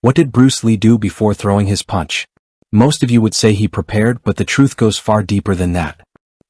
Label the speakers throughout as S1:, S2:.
S1: What did Bruce Lee do before throwing his punch? Most of you would say he prepared, but the truth goes far deeper than that.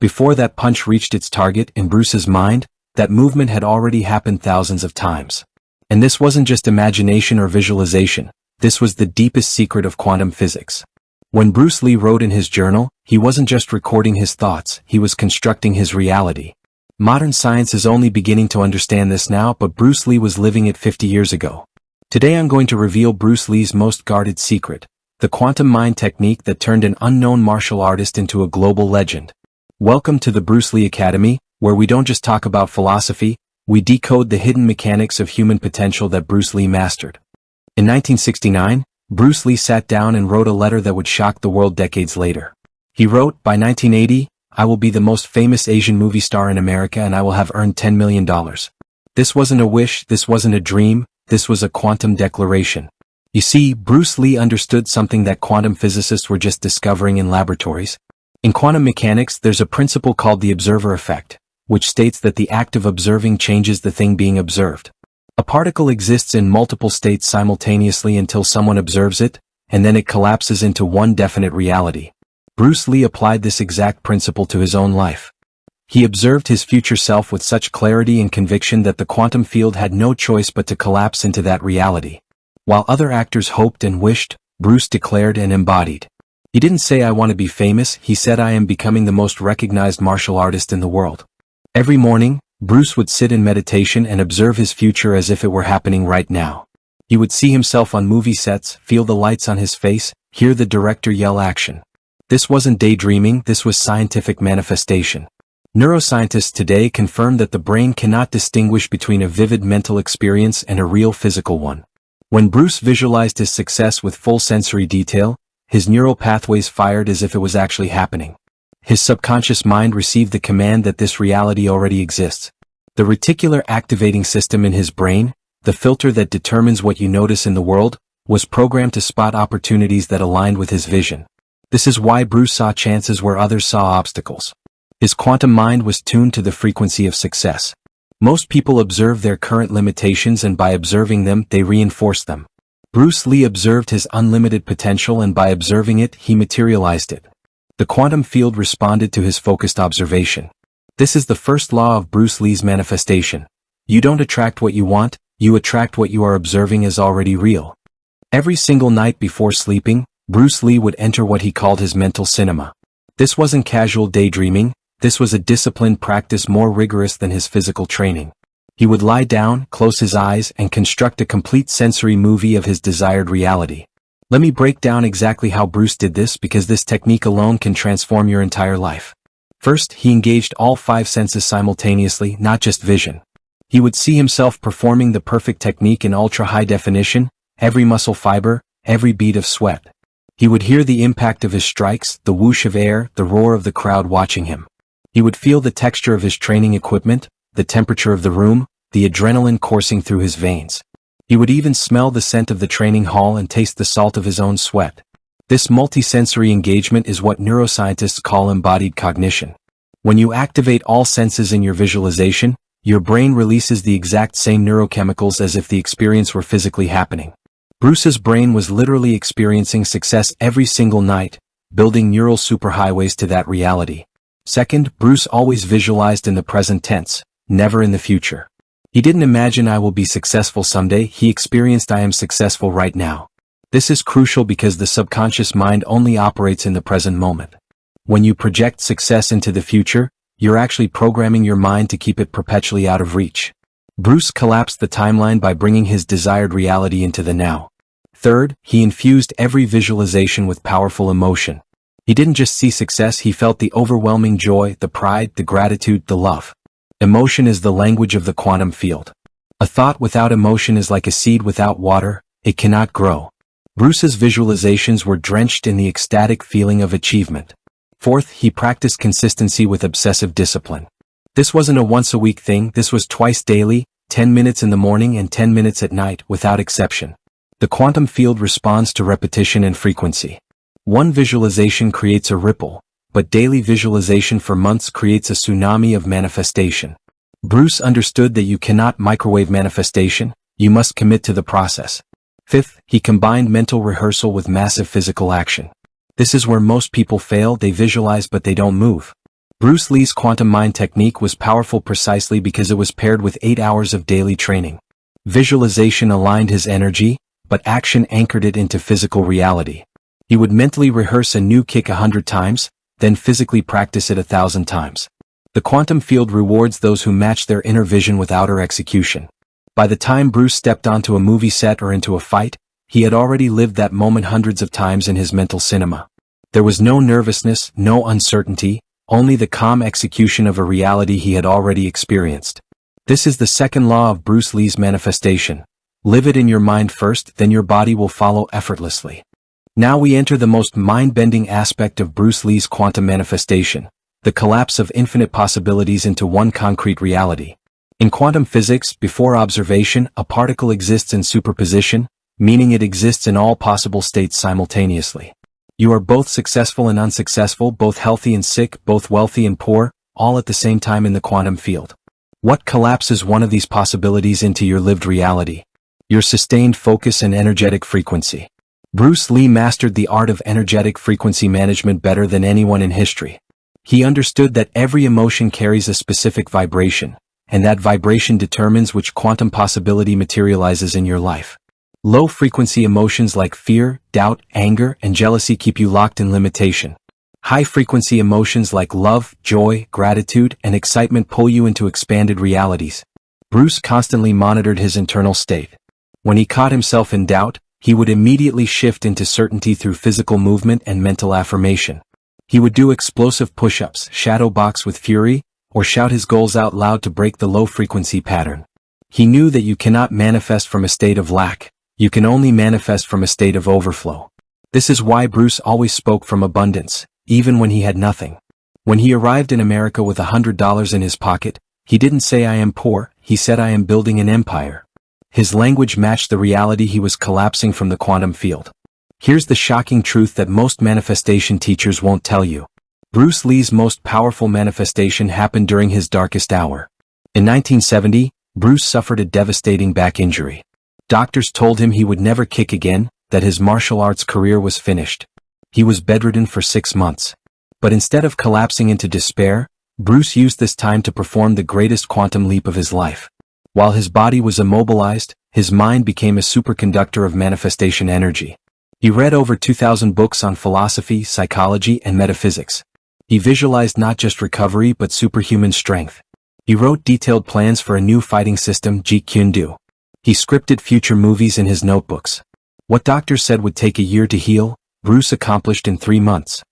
S1: Before that punch reached its target in Bruce's mind, that movement had already happened thousands of times. And this wasn't just imagination or visualization, this was the deepest secret of quantum physics. When Bruce Lee wrote in his journal, he wasn't just recording his thoughts, he was constructing his reality. Modern science is only beginning to understand this now, but Bruce Lee was living it 50 years ago. Today I'm going to reveal Bruce Lee's most guarded secret, the quantum mind technique that turned an unknown martial artist into a global legend. Welcome to the Bruce Lee Academy, where we don't just talk about philosophy, we decode the hidden mechanics of human potential that Bruce Lee mastered. In 1969, Bruce Lee sat down and wrote a letter that would shock the world decades later. He wrote, "By 1980, I will be the most famous Asian movie star in America and I will have earned $10 million. This wasn't a wish, this wasn't a dream, this was a quantum declaration." You see, Bruce Lee understood something that quantum physicists were just discovering in laboratories. In quantum mechanics, there's a principle called the observer effect, which states that the act of observing changes the thing being observed. A particle exists in multiple states simultaneously until someone observes it, and then it collapses into one definite reality. Bruce Lee applied this exact principle to his own life. He observed his future self with such clarity and conviction that the quantum field had no choice but to collapse into that reality. While other actors hoped and wished, Bruce declared and embodied. He didn't say "I want to be famous," he said "I am becoming the most recognized martial artist in the world." Every morning, Bruce would sit in meditation and observe his future as if it were happening right now. He would see himself on movie sets, feel the lights on his face, hear the director yell action. This wasn't daydreaming, this was scientific manifestation. Neuroscientists today confirm that the brain cannot distinguish between a vivid mental experience and a real physical one. When Bruce visualized his success with full sensory detail, his neural pathways fired as if it was actually happening. His subconscious mind received the command that this reality already exists. The reticular activating system in his brain, the filter that determines what you notice in the world, was programmed to spot opportunities that aligned with his vision. This is why Bruce saw chances where others saw obstacles. His quantum mind was tuned to the frequency of success. Most people observe their current limitations and by observing them, they reinforce them. Bruce Lee observed his unlimited potential and by observing it, he materialized it. The quantum field responded to his focused observation. This is the first law of Bruce Lee's manifestation. You don't attract what you want, you attract what you are observing as already real. Every single night before sleeping, Bruce Lee would enter what he called his mental cinema. This wasn't casual daydreaming, this was a disciplined practice more rigorous than his physical training. He would lie down, close his eyes, and construct a complete sensory movie of his desired reality. Let me break down exactly how Bruce did this because this technique alone can transform your entire life. First, he engaged all 5 senses simultaneously, not just vision. He would see himself performing the perfect technique in ultra-high definition, every muscle fiber, every bead of sweat. He would hear the impact of his strikes, the whoosh of air, the roar of the crowd watching him. He would feel the texture of his training equipment, the temperature of the room, the adrenaline coursing through his veins. He would even smell the scent of the training hall and taste the salt of his own sweat. This multisensory engagement is what neuroscientists call embodied cognition. When you activate all senses in your visualization, your brain releases the exact same neurochemicals as if the experience were physically happening. Bruce's brain was literally experiencing success every single night, building neural superhighways to that reality. Second, Bruce always visualized in the present tense, never in the future. He didn't imagine "I will be successful someday," he experienced "I am successful right now." This is crucial because the subconscious mind only operates in the present moment. When you project success into the future, you're actually programming your mind to keep it perpetually out of reach. Bruce collapsed the timeline by bringing his desired reality into the now. Third, he infused every visualization with powerful emotion. He didn't just see success, he felt the overwhelming joy, the pride, the gratitude, the love. Emotion is the language of the quantum field. A thought without emotion is like a seed without water, it cannot grow. Bruce's visualizations were drenched in the ecstatic feeling of achievement. Fourth, he practiced consistency with obsessive discipline. This wasn't a once-a-week thing, this was twice daily, 10 minutes in the morning and 10 minutes at night, without exception. The quantum field responds to repetition and frequency. One visualization creates a ripple, but daily visualization for months creates a tsunami of manifestation. Bruce understood that you cannot microwave manifestation, you must commit to the process. Fifth, he combined mental rehearsal with massive physical action. This is where most people fail. They visualize but they don't move. Bruce Lee's quantum mind technique was powerful precisely because it was paired with 8 hours of daily training. Visualization aligned his energy, but action anchored it into physical reality. He would mentally rehearse a new kick 100 times, then physically practice it 1,000 times. The quantum field rewards those who match their inner vision with outer execution. By the time Bruce stepped onto a movie set or into a fight, he had already lived that moment hundreds of times in his mental cinema. There was no nervousness, no uncertainty, only the calm execution of a reality he had already experienced. This is the second law of Bruce Lee's manifestation. Live it in your mind first, then your body will follow effortlessly. Now we enter the most mind-bending aspect of Bruce Lee's quantum manifestation, the collapse of infinite possibilities into one concrete reality. In quantum physics, before observation, a particle exists in superposition, meaning it exists in all possible states simultaneously. You are both successful and unsuccessful, both healthy and sick, both wealthy and poor, all at the same time in the quantum field. What collapses one of these possibilities into your lived reality? Your sustained focus and energetic frequency. Bruce Lee mastered the art of energetic frequency management better than anyone in history. He understood that every emotion carries a specific vibration, and that vibration determines which quantum possibility materializes in your life. Low-frequency emotions like fear, doubt, anger, and jealousy keep you locked in limitation. High-frequency emotions like love, joy, gratitude, and excitement pull you into expanded realities. Bruce constantly monitored his internal state. When he caught himself in doubt, he would immediately shift into certainty through physical movement and mental affirmation. He would do explosive push-ups, shadow box with fury, or shout his goals out loud to break the low-frequency pattern. He knew that you cannot manifest from a state of lack, you can only manifest from a state of overflow. This is why Bruce always spoke from abundance, even when he had nothing. When he arrived in America with $100 in his pocket, he didn't say I am poor, he said I am building an empire. His language matched the reality he was collapsing from the quantum field. Here's the shocking truth that most manifestation teachers won't tell you. Bruce Lee's most powerful manifestation happened during his darkest hour. In 1970, Bruce suffered a devastating back injury. Doctors told him he would never kick again, that his martial arts career was finished. He was bedridden for 6 months. But instead of collapsing into despair, Bruce used this time to perform the greatest quantum leap of his life. While his body was immobilized, his mind became a superconductor of manifestation energy. He read over 2,000 books on philosophy, psychology, and metaphysics. He visualized not just recovery but superhuman strength. He wrote detailed plans for a new fighting system, Jeet Kune Do. He scripted future movies in his notebooks. What doctors said would take a year to heal, Bruce accomplished in 3 months.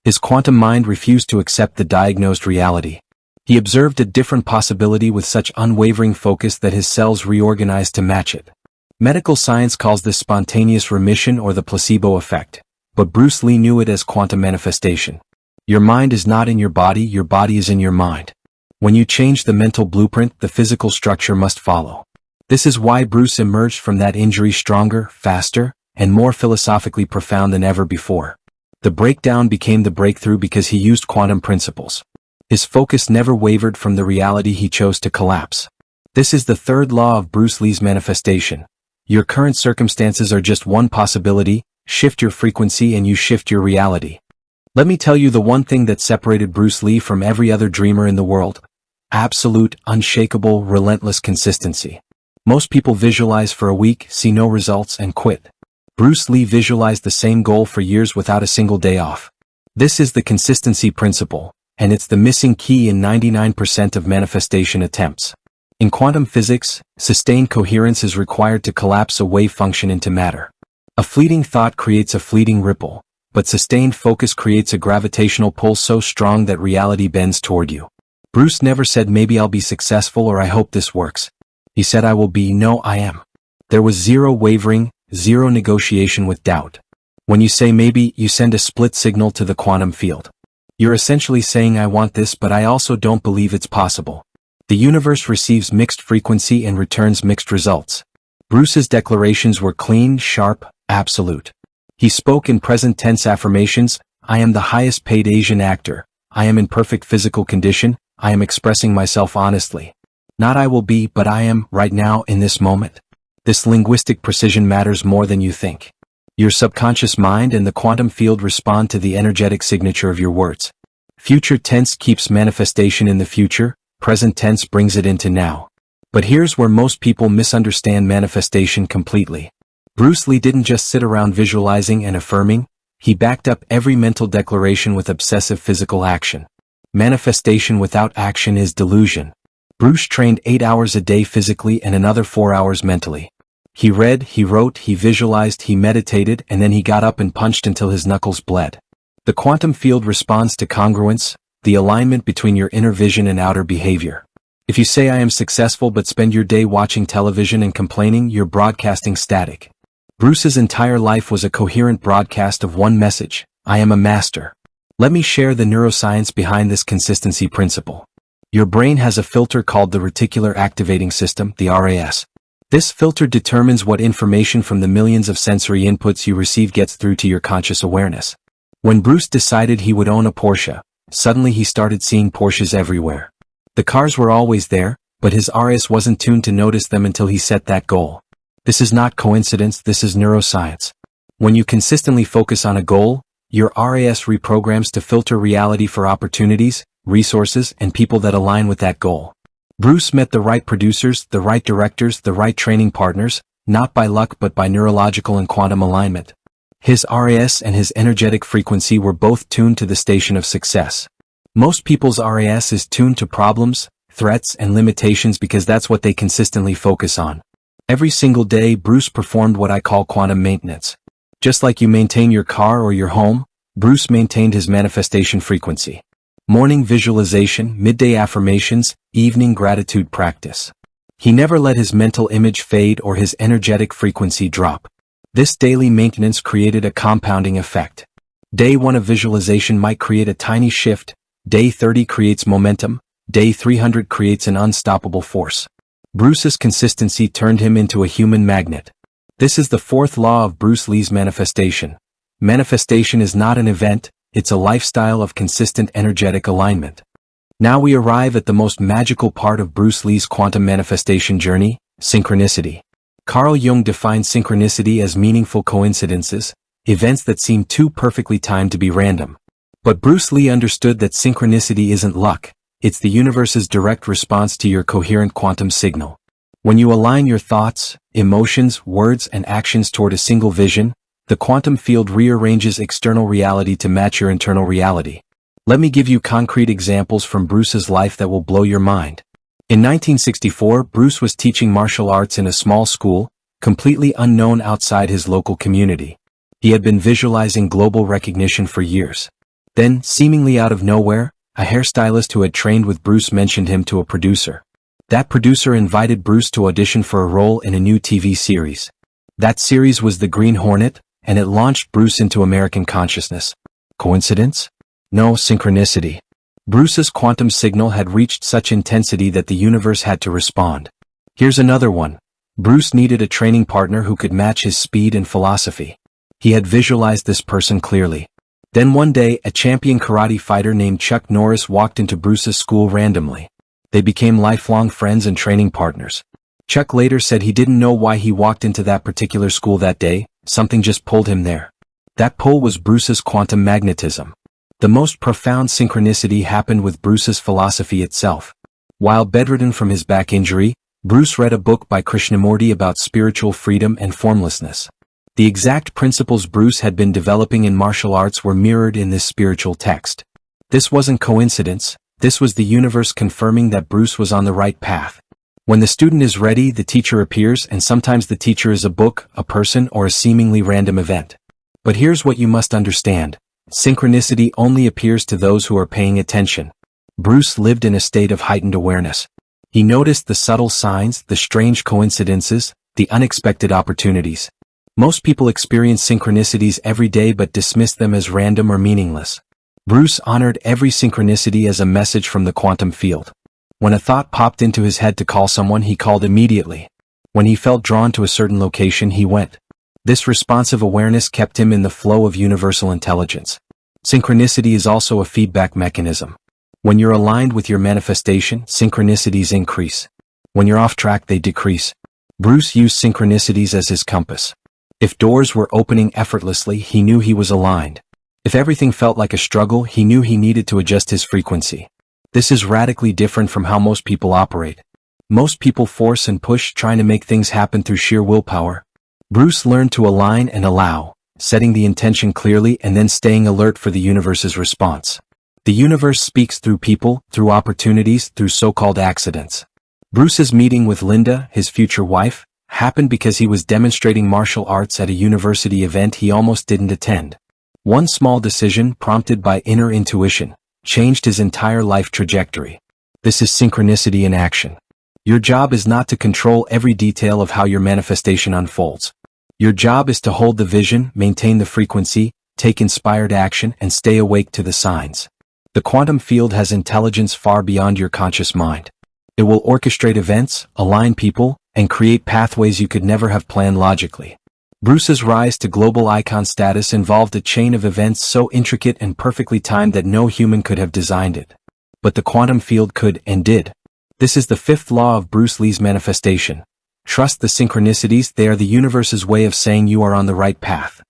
S1: His quantum mind refused to accept the diagnosed reality. He observed a different possibility with such unwavering focus that his cells reorganized to match it. Medical science calls this spontaneous remission or the placebo effect, but Bruce Lee knew it as quantum manifestation. Your mind is not in your body is in your mind. When you change the mental blueprint, the physical structure must follow. This is why Bruce emerged from that injury stronger, faster, and more philosophically profound than ever before. The breakdown became the breakthrough because he used quantum principles. His focus never wavered from the reality he chose to collapse. This is the third law of Bruce Lee's manifestation. Your current circumstances are just one possibility, shift your frequency and you shift your reality. Let me tell you the one thing that separated Bruce Lee from every other dreamer in the world. Absolute, unshakable, relentless consistency. Most people visualize for a week, see no results, and quit. Bruce Lee visualized the same goal for years without a single day off. This is the consistency principle, and it's the missing key in 99% of manifestation attempts. In quantum physics, sustained coherence is required to collapse a wave function into matter. A fleeting thought creates a fleeting ripple, but sustained focus creates a gravitational pull so strong that reality bends toward you. Bruce never said maybe I'll be successful or I hope this works. He said I will be, no I am. There was zero wavering, zero negotiation with doubt. When you say maybe, you send a split signal to the quantum field. You're essentially saying I want this but I also don't believe it's possible. The universe receives mixed frequency and returns mixed results. Bruce's declarations were clean, sharp, absolute. He spoke in present tense affirmations, I am the highest paid Asian actor, I am in perfect physical condition, I am expressing myself honestly. Not I will be but I am, right now in this moment. This linguistic precision matters more than you think. Your subconscious mind and the quantum field respond to the energetic signature of your words. Future tense keeps manifestation in the future, present tense brings it into now. But here's where most people misunderstand manifestation completely. Bruce Lee didn't just sit around visualizing and affirming, he backed up every mental declaration with obsessive physical action. Manifestation without action is delusion. Bruce trained 8 hours a day physically and another 4 hours mentally. He read, he wrote, he visualized, he meditated, and then he got up and punched until his knuckles bled. The quantum field responds to congruence, the alignment between your inner vision and outer behavior. If you say I am successful but spend your day watching television and complaining, you're broadcasting static. Bruce's entire life was a coherent broadcast of one message: I am a master. Let me share the neuroscience behind this consistency principle. Your brain has a filter called the reticular activating system, the RAS. This filter determines what information from the millions of sensory inputs you receive gets through to your conscious awareness. When Bruce decided he would own a Porsche, suddenly he started seeing Porsches everywhere. The cars were always there, but his RAS wasn't tuned to notice them until he set that goal. This is not coincidence, this is neuroscience. When you consistently focus on a goal, your RAS reprograms to filter reality for opportunities, resources, and people that align with that goal. Bruce met the right producers, the right directors, the right training partners, not by luck but by neurological and quantum alignment. His RAS and his energetic frequency were both tuned to the station of success. Most people's RAS is tuned to problems, threats, and limitations because that's what they consistently focus on. Every single day, Bruce performed what I call quantum maintenance. Just like you maintain your car or your home, Bruce maintained his manifestation frequency. Morning visualization, midday affirmations, evening gratitude practice. He never let his mental image fade or his energetic frequency drop. This daily maintenance created a compounding effect. Day 1 of visualization might create a tiny shift, day 30 creates momentum, day 300 creates an unstoppable force. Bruce's consistency turned him into a human magnet. This is the fourth law of Bruce Lee's manifestation. Manifestation is not an event, it's a lifestyle of consistent energetic alignment. Now we arrive at the most magical part of Bruce Lee's quantum manifestation journey, synchronicity. Carl Jung defined synchronicity as meaningful coincidences, events that seem too perfectly timed to be random. But Bruce Lee understood that synchronicity isn't luck, it's the universe's direct response to your coherent quantum signal. When you align your thoughts, emotions, words, and actions toward a single vision, the quantum field rearranges external reality to match your internal reality. Let me give you concrete examples from Bruce's life that will blow your mind. In 1964, Bruce was teaching martial arts in a small school, completely unknown outside his local community. He had been visualizing global recognition for years. Then, seemingly out of nowhere, a hairstylist who had trained with Bruce mentioned him to a producer. That producer invited Bruce to audition for a role in a new TV series. That series was The Green Hornet, and it launched Bruce into American consciousness. Coincidence? No, synchronicity. Bruce's quantum signal had reached such intensity that the universe had to respond. Here's another one. Bruce needed a training partner who could match his speed and philosophy. He had visualized this person clearly. Then one day, a champion karate fighter named Chuck Norris walked into Bruce's school randomly. They became lifelong friends and training partners. Chuck later said he didn't know why he walked into that particular school that day, something just pulled him there. That pull was Bruce's quantum magnetism. The most profound synchronicity happened with Bruce's philosophy itself. While bedridden from his back injury, Bruce read a book by Krishnamurti about spiritual freedom and formlessness. The exact principles Bruce had been developing in martial arts were mirrored in this spiritual text. This wasn't coincidence, this was the universe confirming that Bruce was on the right path. When the student is ready, the teacher appears, and sometimes the teacher is a book, a person, or a seemingly random event. But here's what you must understand. Synchronicity only appears to those who are paying attention. Bruce lived in a state of heightened awareness. He noticed the subtle signs, the strange coincidences, the unexpected opportunities. Most people experience synchronicities every day but dismiss them as random or meaningless. Bruce honored every synchronicity as a message from the quantum field. When a thought popped into his head to call someone, he called immediately. When he felt drawn to a certain location, he went. This responsive awareness kept him in the flow of universal intelligence. Synchronicity is also a feedback mechanism. When you're aligned with your manifestation, synchronicities increase. When you're off track, they decrease. Bruce used synchronicities as his compass. If doors were opening effortlessly, he knew he was aligned. If everything felt like a struggle, he knew he needed to adjust his frequency. This is radically different from how most people operate. Most people force and push, trying to make things happen through sheer willpower. Bruce learned to align and allow, setting the intention clearly and then staying alert for the universe's response. The universe speaks through people, through opportunities, through so-called accidents. Bruce's meeting with Linda, his future wife, happened because he was demonstrating martial arts at a university event he almost didn't attend. One small decision, prompted by inner intuition, changed his entire life trajectory. This is synchronicity in action. Your job is not to control every detail of how your manifestation unfolds. Your job is to hold the vision, maintain the frequency, take inspired action, and stay awake to the signs. The quantum field has intelligence far beyond your conscious mind. It will orchestrate events, align people, and create pathways you could never have planned logically. Bruce's rise to global icon status involved a chain of events so intricate and perfectly timed that no human could have designed it. But the quantum field could and did. This is the fifth law of Bruce Lee's manifestation. Trust the synchronicities, they are the universe's way of saying you are on the right path.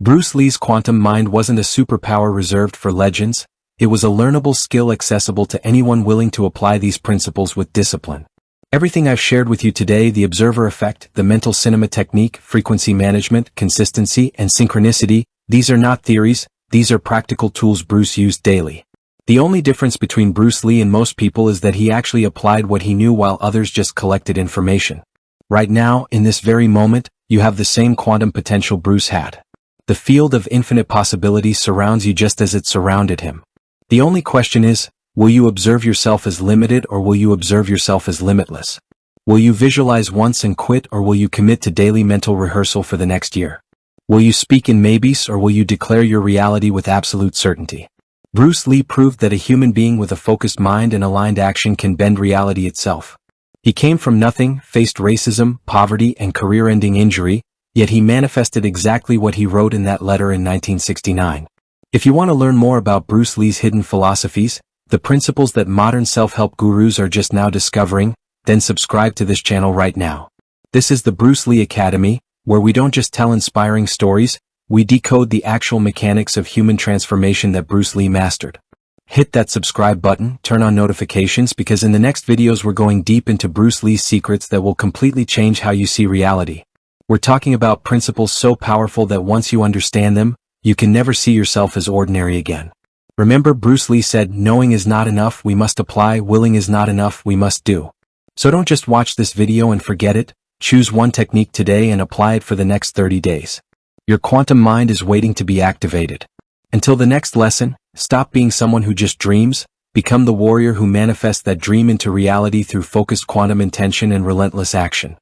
S1: Bruce Lee's quantum mind wasn't a superpower reserved for legends. It was a learnable skill accessible to anyone willing to apply these principles with discipline. Everything I've shared with you today, the observer effect, the mental cinema technique, frequency management, consistency, and synchronicity, these are not theories, these are practical tools Bruce used daily. The only difference between Bruce Lee and most people is that he actually applied what he knew while others just collected information. Right now, in this very moment, you have the same quantum potential Bruce had. The field of infinite possibilities surrounds you just as it surrounded him. The only question is, will you observe yourself as limited or will you observe yourself as limitless? Will you visualize once and quit or will you commit to daily mental rehearsal for the next year? Will you speak in maybes or will you declare your reality with absolute certainty? Bruce Lee proved that a human being with a focused mind and aligned action can bend reality itself. He came from nothing, faced racism, poverty, and career-ending injury, yet he manifested exactly what he wrote in that letter in 1969. If you want to learn more about Bruce Lee's hidden philosophies, the principles that modern self-help gurus are just now discovering, then subscribe to this channel right now. This is the Bruce Lee Academy, where we don't just tell inspiring stories, we decode the actual mechanics of human transformation that Bruce Lee mastered. Hit that subscribe button, turn on notifications because in the next videos we're going deep into Bruce Lee's secrets that will completely change how you see reality. We're talking about principles so powerful that once you understand them, you can never see yourself as ordinary again. Remember, Bruce Lee said, knowing is not enough, we must apply, willing is not enough, we must do. So don't just watch this video and forget it, choose one technique today and apply it for the next 30 days. Your quantum mind is waiting to be activated. Until the next lesson, stop being someone who just dreams, become the warrior who manifests that dream into reality through focused quantum intention and relentless action.